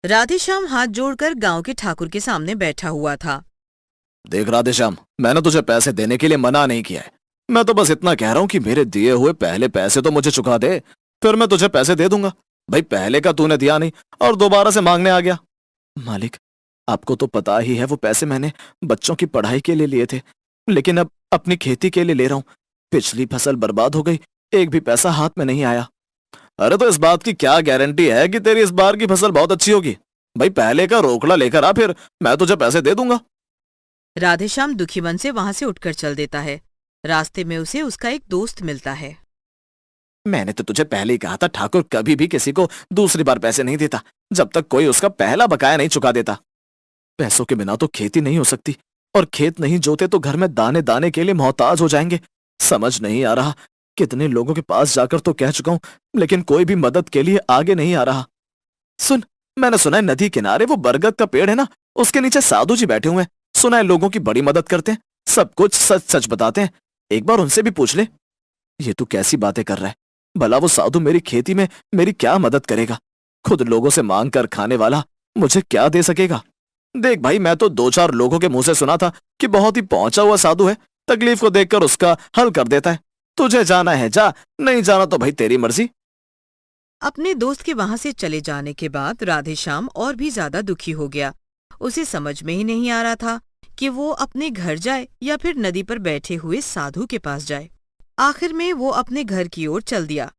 राधेश्याम हाथ जोड़कर गांव के ठाकुर के सामने बैठा हुआ था। देख राधेश्याम, मैंने तुझे पैसे देने के लिए मना नहीं किया है। मैं तो बस इतना कह रहा हूँ कि मेरे दिए हुए पहले पैसे तो मुझे चुका दे, फिर मैं तुझे पैसे दे दूंगा। भाई पहले का तूने दिया नहीं और दोबारा से मांगने आ गया। मालिक, आपको तो पता ही है वो पैसे मैंने बच्चों की पढ़ाई के लिए लिए थे, लेकिन अब अपनी खेती के लिए ले रहा हूँ। पिछली फसल बर्बाद हो गई, एक भी पैसा हाथ में नहीं आया। अरे तो इस बात की क्या गारंटी है कि तेरी इस बार की फसल बहुत अच्छी होगी? भाई पहले का रोकड़ा लेकर आ, फिर मैं तुझे पैसे दे दूंगा। राधेश्याम दुखी मन से वहां से उठकर चल देता है। रास्ते में उसे उसका एक दोस्त मिलता है। मैंने तो तुझे पहले ही कहा था, ठाकुर कभी भी किसी को दूसरी बार पैसे नहीं देता जब तक कोई उसका पहला बकाया नहीं चुका देता। पैसों के बिना तो खेती नहीं हो सकती, और खेत नहीं जोते तो घर में दाने दाने के लिए मोहताज हो जाएंगे। समझ नहीं आ रहा, कितने लोगों के पास जाकर तो कह चुका हूं, लेकिन कोई भी मदद के लिए आगे नहीं आ रहा। सुन, मैंने सुना है नदी किनारे वो बरगद का पेड़ है ना, उसके नीचे साधु जी बैठे हुए हैं। सुना है लोगों की बड़ी मदद करते हैं, सब कुछ सच सच बताते हैं। एक बार उनसे भी पूछ ले। ये तू कैसी बातें कर रहा है? भला वो साधु मेरी खेती में मेरी क्या मदद करेगा? खुद लोगों से मांग कर खाने वाला मुझे क्या दे सकेगा? देख भाई, मैं तो दो चार लोगों के मुंह से सुना था कि बहुत ही पहुंचा हुआ साधु है, तकलीफ को देखकर उसका हल कर देता है। तुझे जाना है जा, नहीं जाना तो भाई तेरी मर्जी। अपने दोस्त के वहां से चले जाने के बाद राधेश्याम और भी ज्यादा दुखी हो गया। उसे समझ में ही नहीं आ रहा था कि वो अपने घर जाए या फिर नदी पर बैठे हुए साधु के पास जाए। आखिर में वो अपने घर की ओर चल दिया।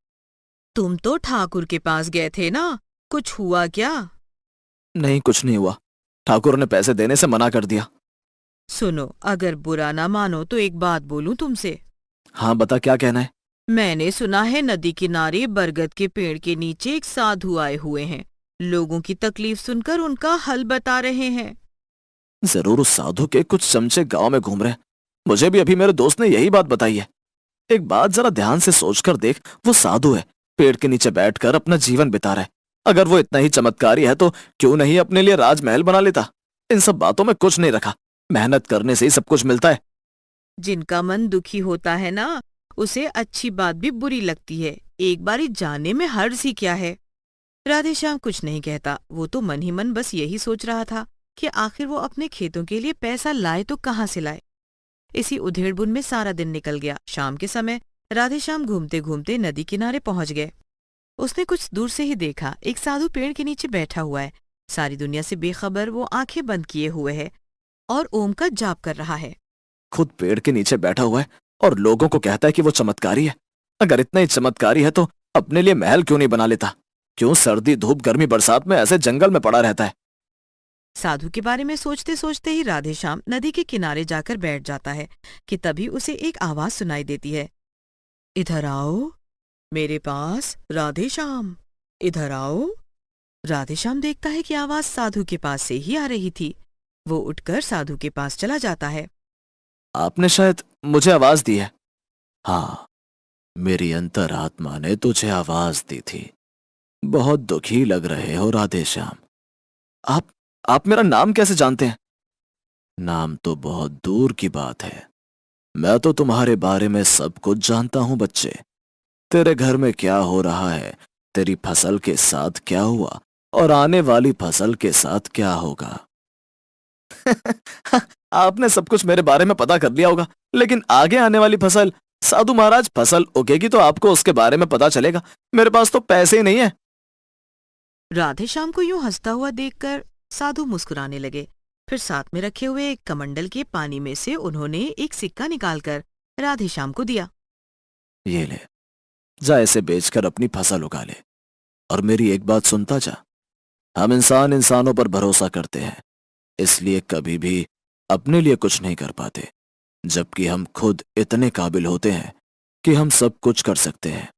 तुम तो ठाकुर के पास गए थे ना, कुछ हुआ क्या? नहीं, कुछ नहीं हुआ। ठाकुर ने पैसे देने से मना कर दिया। सुनो, अगर बुरा ना मानो तो एक बात बोलूं तुमसे। हाँ बता, क्या कहना है? मैंने सुना है नदी किनारे बरगद के पेड़ के नीचे एक साधु आए हुए हैं। लोगों की तकलीफ सुनकर उनका हल बता रहे हैं। जरूर उस साधु के कुछ चमचे गांव में घूम रहे हैं। मुझे भी अभी मेरे दोस्त ने यही बात बताई है। एक बात जरा ध्यान से सोचकर देख, वो साधु है, पेड़ के नीचे बैठकर अपना जीवन बिता रहा है। अगर वो इतना ही चमत्कारी है तो क्यों नहीं अपने लिए राजमहल बना लेता? इन सब बातों में कुछ नहीं रखा, मेहनत करने से ही सब कुछ मिलता है। जिनका मन दुखी होता है ना, उसे अच्छी बात भी बुरी लगती है। एक बारी जाने में हर्ज ही क्या है। राधेश्याम कुछ नहीं कहता। वो तो मन ही मन बस यही सोच रहा था कि आखिर वो अपने खेतों के लिए पैसा लाए तो कहाँ से लाए। इसी उधेड़बुन में सारा दिन निकल गया। शाम के समय राधेश्याम घूमते घूमते नदी किनारे पहुंच गए। उसने कुछ दूर से ही देखा, एक साधु पेड़ के नीचे बैठा हुआ है। सारी दुनिया से बेखबर वो आंखें बंद किए हुए है और ओम का जाप कर रहा है। खुद पेड़ के नीचे बैठा हुआ है और लोगों को कहता है कि वो चमत्कारी है। अगर इतना ही चमत्कारी है तो अपने लिए महल क्यों नहीं बना लेता? क्यों सर्दी धूप गर्मी बरसात में ऐसे जंगल में पड़ा रहता है? साधु के बारे में सोचते सोचते ही राधेश्याम नदी के किनारे जाकर बैठ जाता है कि तभी उसे एक आवाज सुनाई देती है। इधर आओ मेरे पास, राधेश्याम, इधर आओ। राधेश्याम देखता है कि आवाज साधु के पास से ही आ रही थी। वो उठकर साधु के पास चला जाता है। आपने शायद मुझे आवाज दी है। हाँ, मेरी अंतरात्मा ने तुझे आवाज दी थी। बहुत दुखी लग रहे हो राधेश्याम। आप मेरा नाम कैसे जानते हैं? नाम तो बहुत दूर की बात है। मैं तो तुम्हारे बारे में सब कुछ जानता हूं बच्चे। तेरे घर में क्या हो रहा है, तेरी फसल के साथ क्या हुआ, और आने वाली फसल के साथ क्या होगा। आपने सब कुछ मेरे बारे में पता कर लिया होगा, लेकिन आगे आने वाली फसल, साधु महाराज, फसल उगेगी तो आपको उसके बारे में पता चलेगा। मेरे पास तो पैसे ही नहीं है। राधेश्याम को यूं हंसता हुआ देखकर साधु मुस्कुराने लगे। फिर साथ में रखे हुए एक कमंडल के पानी में से उन्होंने एक सिक्का निकालकर राधेश्याम को दिया। ये ले, जा इसे बेचकर अपनी फसल उगा ले। और मेरी एक बात सुनता जा, हम इंसान इंसानों पर भरोसा करते हैं, इसलिए कभी भी अपने लिए कुछ नहीं कर पाते, जबकि हम खुद इतने काबिल होते हैं कि हम सब कुछ कर सकते हैं।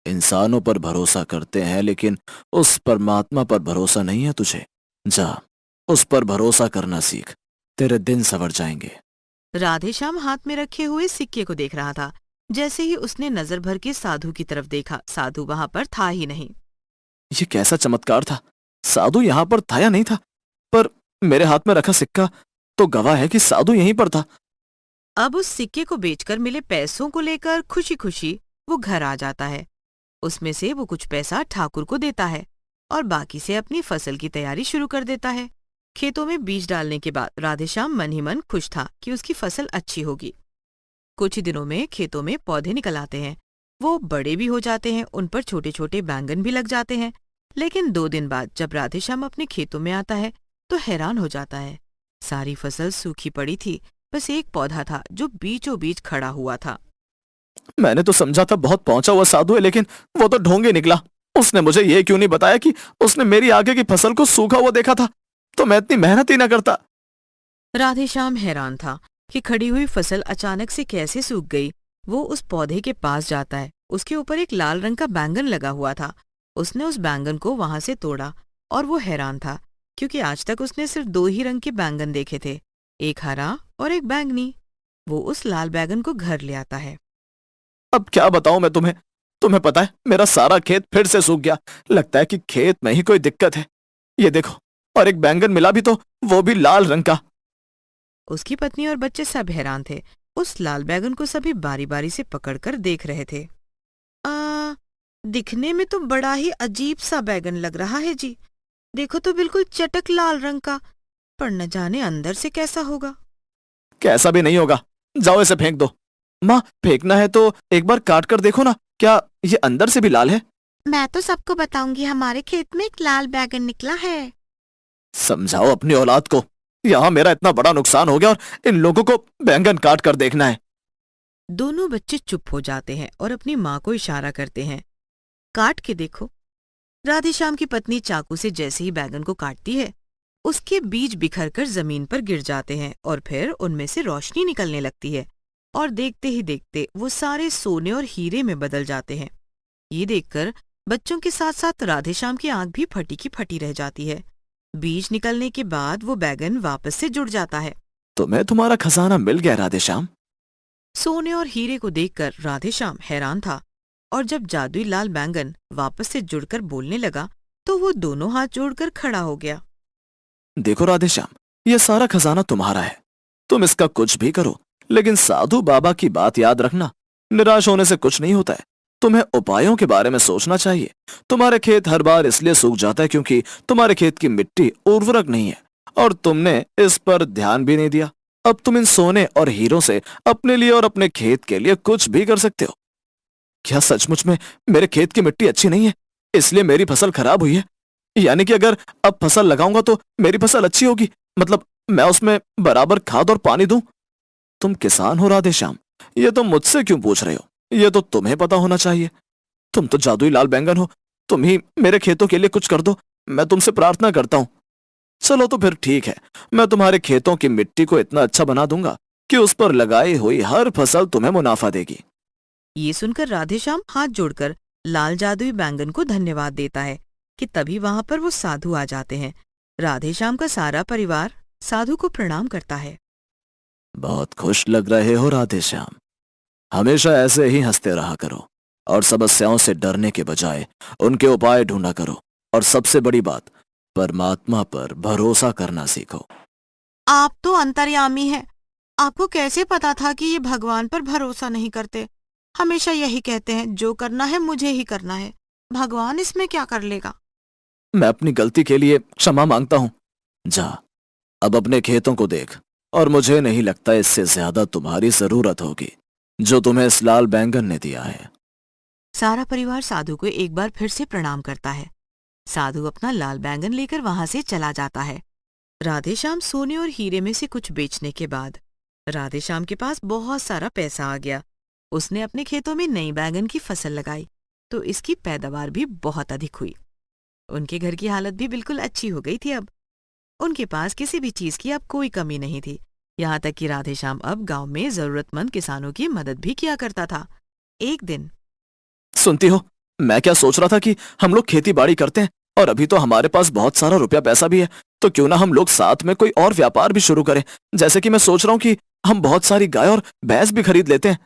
इंसानों पर भरोसा करते हैं, लेकिन उस परमात्मा पर भरोसा नहीं है तुझे। जा, उस पर भरोसा करना सीख, तेरे दिन संवर जाएंगे। राधेश्याम हाथ में रखे हुए सिक्के को देख रहा था। जैसे ही उसने नजर भर के साधु की तरफ देखा, साधु वहां पर था ही नहीं। ये कैसा चमत्कार था? साधु यहां पर था या नहीं था? पर मेरे हाथ में रखा सिक्का तो गवाह है कि साधु यहीं पर था। अब उस सिक्के को बेचकर मिले पैसों को लेकर खुशी खुशी वो घर आ जाता है। उसमें से वो कुछ पैसा ठाकुर को देता है। और बाकी से अपनी फसल की तैयारी शुरू कर देता है। खेतों में बीज डालने के बाद राधेश्याम मन ही मन खुश था कि उसकी फसल अच्छी होगी। कुछ ही दिनों में खेतों में पौधे निकल आते हैं। वो बड़े भी हो जाते हैं, उन पर छोटे छोटे बैंगन भी लग जाते हैं। लेकिन 2 दिन बाद जब राधेश्याम अपने खेतों में आता है तो हैरान हो जाता है। सारी फसल सूखी पड़ी थी, बस एक पौधा था जो बीचों बीच खड़ा हुआ था। मैंने तो समझा था बहुत पहुंचा हुआ साधु है, लेकिन वो तो ढोंगी निकला। उसने मुझे ये क्यों नहीं बताया कि उसने मेरी आगे की फसल को सूखा हुआ देखा था, तो मैं इतनी मेहनत ही ना करता। राधेश्याम हैरान था कि खड़ी हुई फसल अचानक से कैसे सूख गई। वो उस पौधे के पास जाता है। उसके ऊपर एक लाल रंग का बैंगन लगा हुआ था। उसने उस बैंगन को वहां से तोड़ा और वो हैरान था क्योंकि आज तक उसने सिर्फ 2 ही रंग के बैंगन देखे थे, एक हरा और एक बैंगनी। वो उस लाल बैंगन को घर ले आता है। अब क्या बताऊं मैं तुम्हें। तुम्हें पता है मेरा सारा खेत फिर से सूख गया। लगता है कि खेत में ही कोई दिक्कत है। ये देखो, और एक बैंगन मिला भी, तो वो भी लाल रंग का। उसकी पत्नी और बच्चे सब हैरान थे। उस लाल बैंगन को सभी बारी बारी से पकड़कर देख रहे थे। दिखने में तो बड़ा ही अजीब सा बैंगन लग रहा है जी। देखो तो बिल्कुल चटक लाल रंग का, पर न जाने अंदर से कैसा होगा। कैसा भी नहीं होगा, जाओ इसे फेंक दो। माँ, फेंकना है तो एक बार काट कर देखो ना, क्या ये अंदर से भी लाल है? मैं तो सबको बताऊंगी हमारे खेत में एक लाल बैंगन निकला है। समझाओ अपनी औलाद को। यहाँ मेरा इतना बड़ा नुकसान हो गया और इन लोगों को बैंगन काट कर देखना है। दोनों बच्चे चुप हो जाते हैं और अपनी माँ को इशारा करते हैं, काट के देखो। राधेश्याम की पत्नी चाकू से जैसे ही बैंगन को काटती है, उसके बीज बिखर कर जमीन पर गिर जाते हैं और फिर उनमें से रोशनी निकलने लगती है और देखते ही देखते वो सारे सोने और हीरे में बदल जाते हैं। ये देखकर बच्चों के साथ साथ राधेश्याम की आंख भी फटी की फटी रह जाती है। बीज निकलने के बाद वो बैंगन वापस से जुड़ जाता है। तुम्हें तुम्हारा खजाना मिल गया राधेश्याम। सोने और हीरे को देखकर राधेश्याम हैरान था और जब जादुई लाल बैंगन वापस से जुड़कर बोलने लगा तो वो दोनों हाथ जोड़कर खड़ा हो गया। देखो राधेश्याम, ये सारा खजाना तुम्हारा है। तुम इसका कुछ भी करो, लेकिन साधु बाबा की बात याद रखना। निराश होने से कुछ नहीं होता है। तुम्हें उपायों के बारे में सोचना चाहिए। तुम्हारे खेत हर बार इसलिए सूख जाता है क्योंकि तुम्हारे खेत की मिट्टी उर्वरक नहीं है और तुमने इस पर ध्यान भी नहीं दिया। अब तुम इन सोने और हीरों से अपने लिए और अपने खेत के लिए कुछ भी कर सकते हो। क्या सचमुच में मेरे खेत की मिट्टी अच्छी नहीं है, इसलिए मेरी फसल खराब हुई है? यानी कि अगर अब फसल लगाऊंगा तो मेरी फसल अच्छी होगी, मतलब मैं उसमें बराबर खाद और पानी दूं। तुम किसान हो राधेश्याम, ये तुम मुझसे क्यों पूछ रहे हो? ये तो तुम्हें पता होना चाहिए। तुम तो जादुई लाल बैंगन हो। तुम ही मेरे खेतों के लिए कुछ कर दो, मैं तुमसे प्रार्थना करता हूं। चलो तो फिर ठीक है, मैं तुम्हारे खेतों की मिट्टी को इतना अच्छा बना दूंगा कि उस पर लगाई हुई हर फसल तुम्हें मुनाफा देगी। ये सुनकर राधेश्याम हाथ जोड़कर लाल जादुई बैंगन को धन्यवाद देता है कि तभी वहां पर वो साधु आ जाते हैं। राधेश्याम का सारा परिवार साधु को प्रणाम करता है। बहुत खुश लग रहे हो राधेश्याम। हमेशा ऐसे ही हंसते रहा करो और समस्याओं से डरने के बजाय उनके उपाय ढूंढा करो। और सबसे बड़ी बात, परमात्मा पर भरोसा करना सीखो। आप तो अंतर्यामी हैं। आपको कैसे पता था कि ये भगवान पर भरोसा नहीं करते? हमेशा यही कहते हैं, जो करना है मुझे ही करना है, भगवान इसमें क्या कर लेगा। मैं अपनी गलती के लिए क्षमा मांगता हूं। जा, अब अपने खेतों को देख, और मुझे नहीं लगता इससे ज्यादा तुम्हारी जरूरत होगी जो तुम्हें इस लाल बैंगन ने दिया है। सारा परिवार साधु को एक बार फिर से प्रणाम करता है। साधु अपना लाल बैंगन लेकर वहां से चला जाता है। राधेश्याम सोने और हीरे में से कुछ बेचने के बाद राधेश्याम के पास बहुत सारा पैसा आ गया। उसने अपने खेतों में नई बैंगन की फसल लगाई तो इसकी पैदावार भी बहुत अधिक हुई। उनके घर की हालत भी बिल्कुल अच्छी हो गई थी। अब उनके पास किसी भी चीज की अब कोई कमी नहीं थी। यहाँ तक कि राधेश्याम अब गांव में जरूरतमंद किसानों की मदद भी किया करता था। एक दिन, सुनती हो, मैं क्या सोच रहा था कि हम लोग खेती बाड़ी करते हैं और अभी तो हमारे पास बहुत सारा रुपया पैसा भी है, तो क्यों ना हम लोग साथ में कोई और व्यापार भी शुरू करें। जैसे कि मैं सोच रहा हूँ कि हम बहुत सारी गाय और भैंस भी खरीद लेते हैं।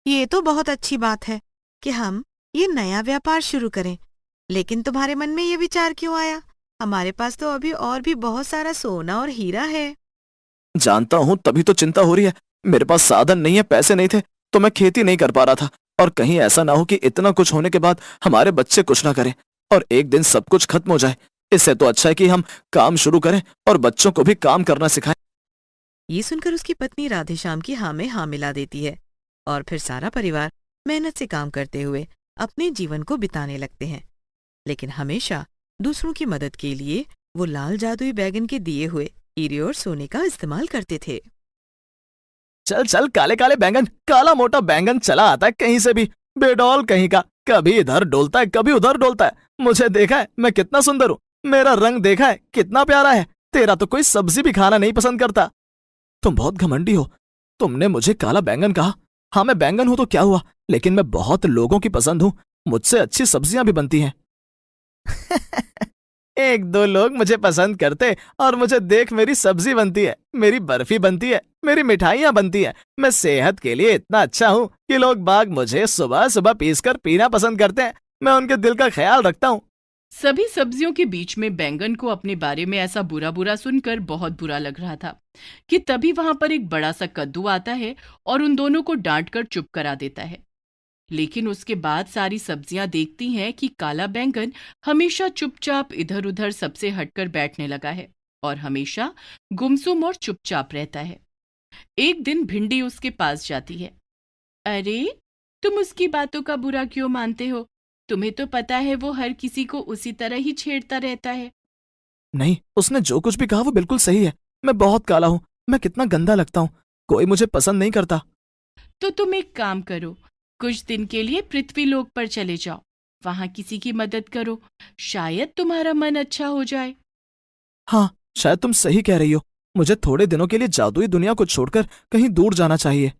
ये तो बहुत अच्छी बात है कि हम ये नया व्यापार शुरू करें, लेकिन तुम्हारे मन में ये विचार क्यों आया? हमारे पास तो अभी और भी बहुत सारा सोना और हीरा है। जानता हूं, तभी तो चिंता हो रही है। मेरे पास साधन नहीं है, पैसे नहीं थे, तो मैं खेती नहीं कर पा रहा था। और कहीं ऐसा ना हो कि इतना कुछ होने के बाद हमारे बच्चे कुछ ना करें और एक दिन सब कुछ खत्म हो जाए। इससे तो अच्छा है कि हम काम शुरू करें और बच्चों को भी काम करना सिखाएं। ये सुनकर उसकी पत्नी राधेश्याम की हाँ में हाँ मिला देती है और फिर सारा परिवार मेहनत से काम करते हुए अपने जीवन को बिताने लगते हैं। लेकिन हमेशा दूसरों की मदद के लिए वो लाल जादुई बैगन के दिए हुए हीरे और सोने का इस्तेमाल करते थे। चल चल काले काले बैंगन, काला मोटा बैंगन चला आता है कहीं से भी, बेडौल कहीं का, कभी इधर डोलता है कभी उधर डोलता है। मुझे देखा है मैं कितना सुंदर हूँ, मेरा रंग देखा है कितना प्यारा है, तेरा तो कोई सब्जी भी खाना नहीं पसंद करता। तुम बहुत घमंडी हो, तुमने मुझे काला बैंगन कहा। हाँ मैं बैंगन हूं तो क्या हुआ, लेकिन मैं बहुत लोगों की पसंद हूं, मुझसे अच्छी सब्जियां भी बनती हैं। एक दो लोग मुझे पसंद करते और मुझे देख मेरी सब्जी बनती है, मेरी बर्फी बनती है, मेरी मिठाइयां बनती है। मैं सेहत के लिए इतना अच्छा हूं कि लोग बाग मुझे सुबह सुबह पीसकर पीना पसंद करते हैं। मैं उनके दिल का ख्याल रखता हूं। सभी सब्जियों के बीच में बैंगन को अपने बारे में ऐसा बुरा बुरा सुनकर बहुत बुरा लग रहा था कि तभी वहां पर एक बड़ा सा कद्दू आता है और उन दोनों को डांटकर चुप करा देता है। लेकिन उसके बाद सारी सब्जियां देखती हैं कि काला बैंगन हमेशा चुपचाप इधर उधर सबसे हटकर बैठने लगा है और हमेशा गुमसुम और चुपचाप रहता है। एक दिन भिंडी उसके पास जाती है। अरे, तुम उसकी बातों का बुरा क्यों मानते हो? तुम्हें तो पता है वो हर किसी को उसी तरह ही छेड़ता रहता है। नहीं, उसने जो कुछ भी कहा वो बिल्कुल सही है। मैं बहुत काला हूं, मैं कितना गंदा लगता हूं, कोई मुझे पसंद नहीं करता। तो तुम एक काम करो, कुछ दिन के लिए पृथ्वी लोक पर चले जाओ, वहां किसी की मदद करो, शायद तुम्हारा मन अच्छा हो जाए। हाँ, शायद तुम सही कह रही हो। मुझे थोड़े दिनों के लिए जादुई दुनिया को छोड़कर कहीं दूर जाना चाहिए।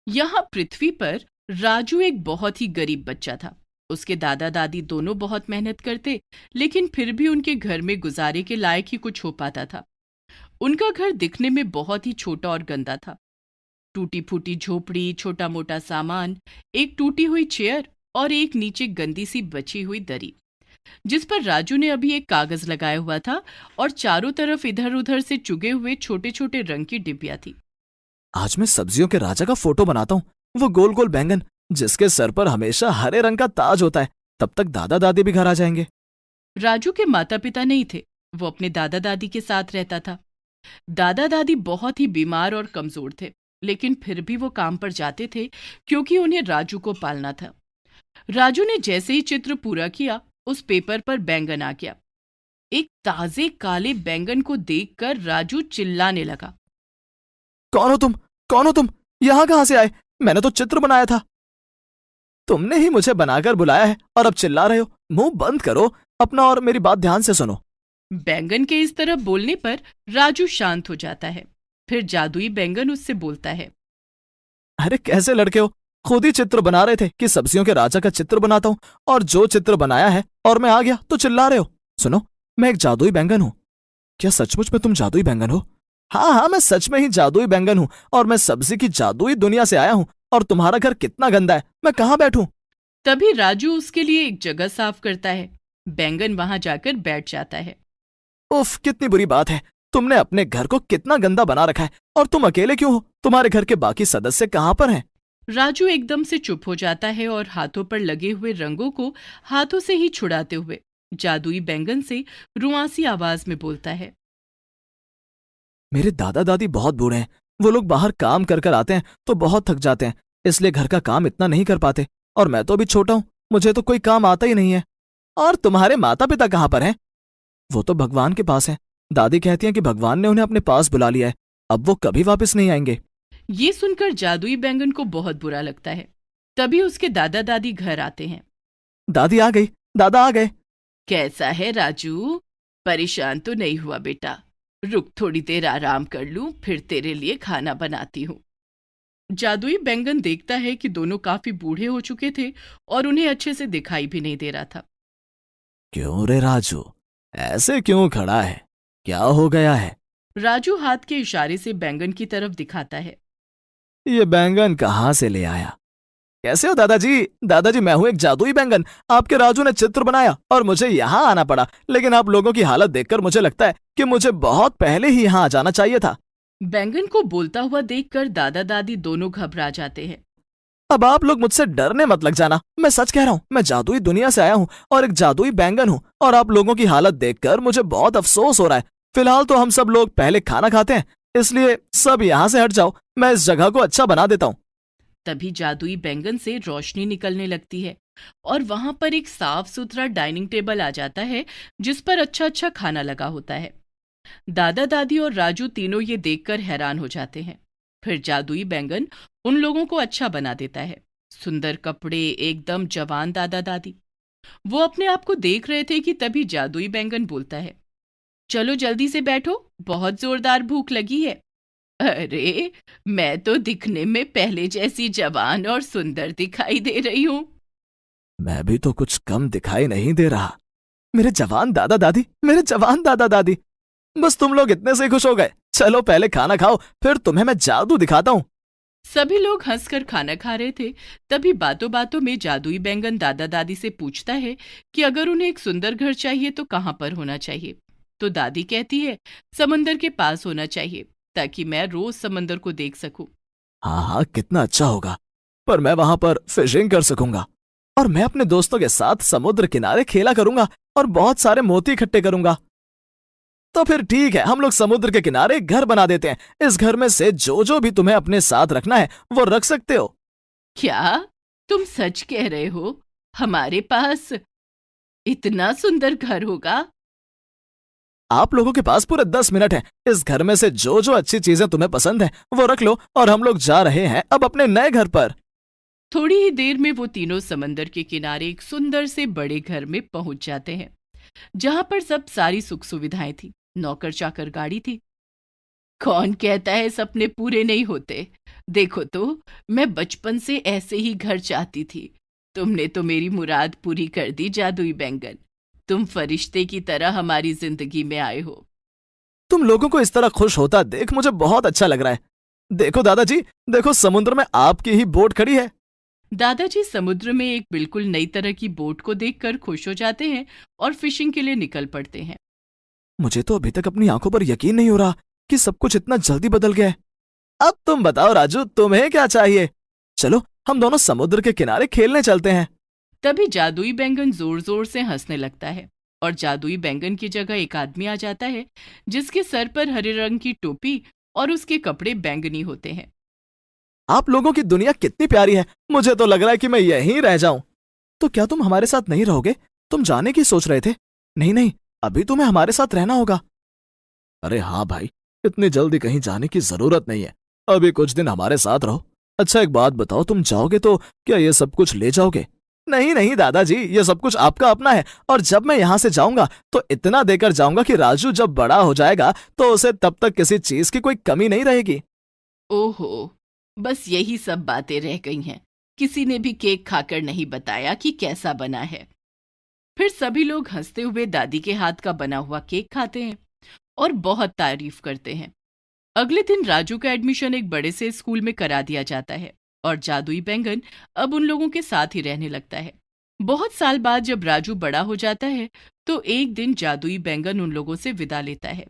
यहाँ पृथ्वी पर राजू एक बहुत ही गरीब बच्चा था। उसके दादा दादी दोनों बहुत मेहनत करते, लेकिन फिर भी उनके घर में गुजारे के लायक ही कुछ हो पाता था। उनका घर दिखने में बहुत ही छोटा और गंदा था। टूटी फूटी झोपड़ी, छोटा मोटा सामान, एक टूटी हुई चेयर और एक नीचे गंदी सी बची हुई दरी, जिस पर राजू ने अभी एक कागज लगाया हुआ था और चारों तरफ इधर उधर से चुगे हुए छोटे छोटे रंग की डिब्बियां थी। आज मैं सब्जियों के राजा का फोटो बनाता हूँ, वो गोल गोल बैंगन जिसके सर पर हमेशा हरे रंग का ताज होता है। तब तक दादा दादी भी घर आ जाएंगे। राजू के माता पिता नहीं थे, वो अपने दादा दादी के साथ रहता था। दादा दादी बहुत ही बीमार और कमजोर थे, लेकिन फिर भी वो काम पर जाते थे क्योंकि उन्हें राजू को पालना था। राजू ने जैसे ही चित्र पूरा किया, उस पेपर पर बैंगन आ गया। एक ताजे काले बैंगन को देखकर राजू चिल्लाने लगा। कौन हो तुम, कौन हो तुम, यहां कहां से आए? मैंने तो चित्र बनाया था। तुमने ही मुझे बनाकर बुलाया है और अब चिल्ला रहे हो। मुंह बंद करो अपना और मेरी बात ध्यान से सुनो। बैंगन के इस तरह बोलने पर राजू शांत हो जाता है। फिर जादुई बैंगन उससे बोलता है। अरे कैसे लड़के हो, खुद ही चित्र बना रहे थे कि सब्जियों के राजा का चित्र बनाता हूं, और जो चित्र बनाया है और मैं आ गया तो चिल्ला रहे हो। सुनो, मैं एक जादुई बैंगन हूं। क्या सचमुच में तुम जादुई बैंगन हो? हाँ हाँ, मैं सच में ही जादुई बैंगन हूं और मैं सब्जी की जादुई दुनिया से आया हूं। और तुम्हारा घर कितना गंदा है, मैं कहाँ बैठूं? तभी राजू उसके लिए एक जगह साफ करता है। बैंगन वहां जाकर बैठ जाता है। उफ, कितनी बुरी बात है। तुमने अपने घर को कितना गंदा बना रखा है, और तुम अकेले क्यों हो? तुम्हारे घर के बाकी सदस्य कहाँ पर हैं? राजू एकदम से चुप हो जाता है और हाथों पर लगे हुए रंगों को हाथों से ही छुड़ाते हुए जादुई बैंगन से रुआंसी आवाज में बोलता है। मेरे दादा दादी बहुत बूढ़े हैं, वो लोग बाहर काम कर कर आते हैं तो बहुत थक जाते हैं, इसलिए घर का काम इतना नहीं कर पाते। और मैं तो अभी छोटा हूं, मुझे तो कोई काम आता ही नहीं है। और तुम्हारे माता पिता कहाँ पर हैं? वो तो भगवान के पास हैं। दादी कहती हैं कि भगवान ने उन्हें अपने पास बुला लिया है, अब वो कभी वापस नहीं आएंगे। ये सुनकर जादुई बैंगन को बहुत बुरा लगता है। तभी उसके दादा दादी घर आते हैं। दादी आ गई, दादा आ गए। कैसा है राजू, परेशान तो नहीं हुआ बेटा? रुक, थोड़ी देर आराम कर लूं, फिर तेरे लिए खाना बनाती हूँ। जादुई बैंगन देखता है कि दोनों काफी बूढ़े हो चुके थे और उन्हें अच्छे से दिखाई भी नहीं दे रहा था। क्यों रे राजू, ऐसे क्यों खड़ा है, क्या हो गया है? राजू हाथ के इशारे से बैंगन की तरफ दिखाता है। ये बैंगन कहाँ से ले आया? कैसे हो दादाजी? दादाजी, मैं हूं एक जादुई बैंगन। आपके राजू ने चित्र बनाया और मुझे यहाँ आना पड़ा, लेकिन आप लोगों की हालत देखकर मुझे लगता है कि मुझे बहुत पहले ही यहाँ आ जाना चाहिए था। बैंगन को बोलता हुआ देखकर दादा दादी दोनों घबरा जाते हैं। अब आप लोग मुझसे डरने मत लग जाना। मैं सच कह रहा हूँ, मैं जादुई दुनिया से आया हूँ और एक जादुई बैंगन हूँ, और आप लोगों की हालत देखकर मुझे बहुत अफसोस हो रहा है। फिलहाल तो हम सब लोग पहले खाना खाते हैं, इसलिए सब यहाँ से हट जाओ, मैं इस जगह को अच्छा बना देता हूँ। तभी जादुई बैंगन से रोशनी निकलने लगती है और वहां पर एक साफ सुथरा डाइनिंग टेबल आ जाता है जिस पर अच्छा अच्छा खाना लगा होता है। दादा दादी और राजू तीनों ये देखकर हैरान हो जाते हैं। फिर जादुई बैंगन उन लोगों को अच्छा बना देता है। सुंदर कपड़े, एकदम जवान दादा दादी। वो अपने आप को देख रहे थे कि तभी जादुई बैंगन बोलता है, चलो जल्दी से बैठो, बहुत जोरदार भूख लगी है। अरे, मैं तो दिखने में पहले जैसी जवान और सुंदर दिखाई दे रही हूँ। मैं भी तो कुछ कम दिखाई नहीं दे रहा। मेरे जवान दादा दादी, मेरे जवान दादा दादी। बस तुम लोग इतने से खुश हो गए। चलो पहले खाना खाओ, फिर तुम्हें मैं जादू दिखाता हूँ। सभी लोग हंसकर खाना खा रहे थे। तभी बातों बातों में जादुई बैंगन दादा दादी से पूछता है कि अगर उन्हें एक सुंदर घर चाहिए तो कहाँ पर होना चाहिए। तो दादी कहती है, समंदर के पास होना चाहिए, ताकि मैं रोज समंदर को देख सकूं। हाँ हाँ, कितना अच्छा होगा। पर मैं वहां पर फिशिंग कर सकूंगा, और मैं अपने दोस्तों के साथ समुद्र किनारे खेला करूंगा और बहुत सारे मोती इकट्ठे करूंगा। तो फिर ठीक है, हम लोग समुद्र के किनारे एक घर बना देते हैं। इस घर में से जो जो भी तुम्हें अपने साथ रखना है वो रख सकते हो। क्या तुम सच कह रहे हो? हमारे पास इतना सुंदर घर होगा? आप लोगों के पास पूरे 10 मिनट हैं। इस घर में से जो जो अच्छी चीजें तुम्हें पसंद है वो रख लो, और हम लोग जा रहे हैं अब अपने नए घर पर। थोड़ी ही देर में वो तीनों समंदर के किनारे एक सुंदर से बड़े घर में पहुंच जाते हैं, जहां पर सब सारी सुख सुविधाएं थी। नौकर चाकर गाड़ी थी। कौन कहता है सपने पूरे नहीं होते? देखो तो, मैं बचपन से ऐसे ही घर चाहती थी। तुमने तो मेरी मुराद पूरी कर दी जादुई बैंगन। तुम फरिश्ते की तरह हमारी जिंदगी में आए हो। तुम लोगों को इस तरह खुश होता देख मुझे बहुत अच्छा लग रहा है। देखो दादाजी, देखो समुद्र में आपकी ही बोट खड़ी है। दादाजी समुद्र में एक बिल्कुल नई तरह की बोट को देखकर खुश हो जाते हैं और फिशिंग के लिए निकल पड़ते हैं। मुझे तो अभी तक अपनी आंखों पर यकीन नहीं हो रहा कि सब कुछ इतना जल्दी बदल गया है। अब तुम बताओ राजू, तुम्हें क्या चाहिए? चलो हम दोनों समुद्र के किनारे खेलने चलते हैं। तभी जादुई बैंगन जोर जोर से हंसने लगता है और जादुई बैंगन की जगह एक आदमी आ जाता है जिसके सर पर हरे रंग की टोपी और उसके कपड़े बैंगनी होते हैं। आप लोगों की दुनिया कितनी प्यारी है, मुझे तो लग रहा है कि मैं यहीं रह जाऊं। तो क्या तुम हमारे साथ नहीं रहोगे? तुम जाने की सोच रहे थे? नहीं नहीं, अभी तुम्हें हमारे साथ रहना होगा। अरे हाँ भाई, इतनी जल्दी कहीं जाने की जरूरत नहीं है, अभी कुछ दिन हमारे साथ रहो। अच्छा एक बात बताओ, तुम जाओगे तो क्या ये सब कुछ ले जाओगे? नहीं नहीं दादाजी, ये सब कुछ आपका अपना है, और जब मैं यहाँ से जाऊंगा तो इतना देकर जाऊंगा कि राजू जब बड़ा हो जाएगा तो उसे तब तक किसी चीज की कोई कमी नहीं रहेगी। ओहो, बस यही सब बातें रह गई हैं। किसी ने भी केक खाकर नहीं बताया कि कैसा बना है। फिर सभी लोग हंसते हुए दादी के हाथ का बना हुआ केक खाते हैं और बहुत तारीफ करते हैं। अगले दिन राजू का एडमिशन एक बड़े से स्कूल में करा दिया जाता है और जादुई बैंगन अब उन लोगों के साथ ही रहने लगता है। बहुत साल बाद जब राजू बड़ा हो जाता है तो एक दिन जादुई बैंगन उन लोगों से विदा लेता है।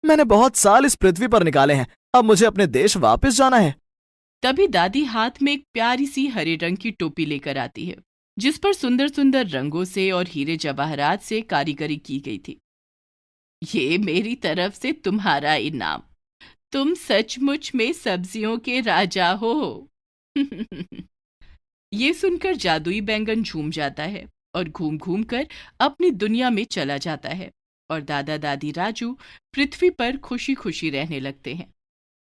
मैंने बहुत साल इस पृथ्वी पर निकाले हैं, अब मुझे अपने देश वापस जाना है। तभी दादी हाथ में एक प्यारी सी हरे रंग की टोपी लेकर आती है जिस पर सुंदर सुंदर रंगों से और हीरे जवाहरात से कारीगरी की गई थी। ये मेरी तरफ से तुम्हारा इनाम। तुम सचमुच में सब्जियों के राजा हो। ये सुनकर जादुई बैंगन झूम जाता है और घूम घूम कर अपनी दुनिया में चला जाता है और दादा दादी राजू पृथ्वी पर खुशी खुशी रहने लगते हैं।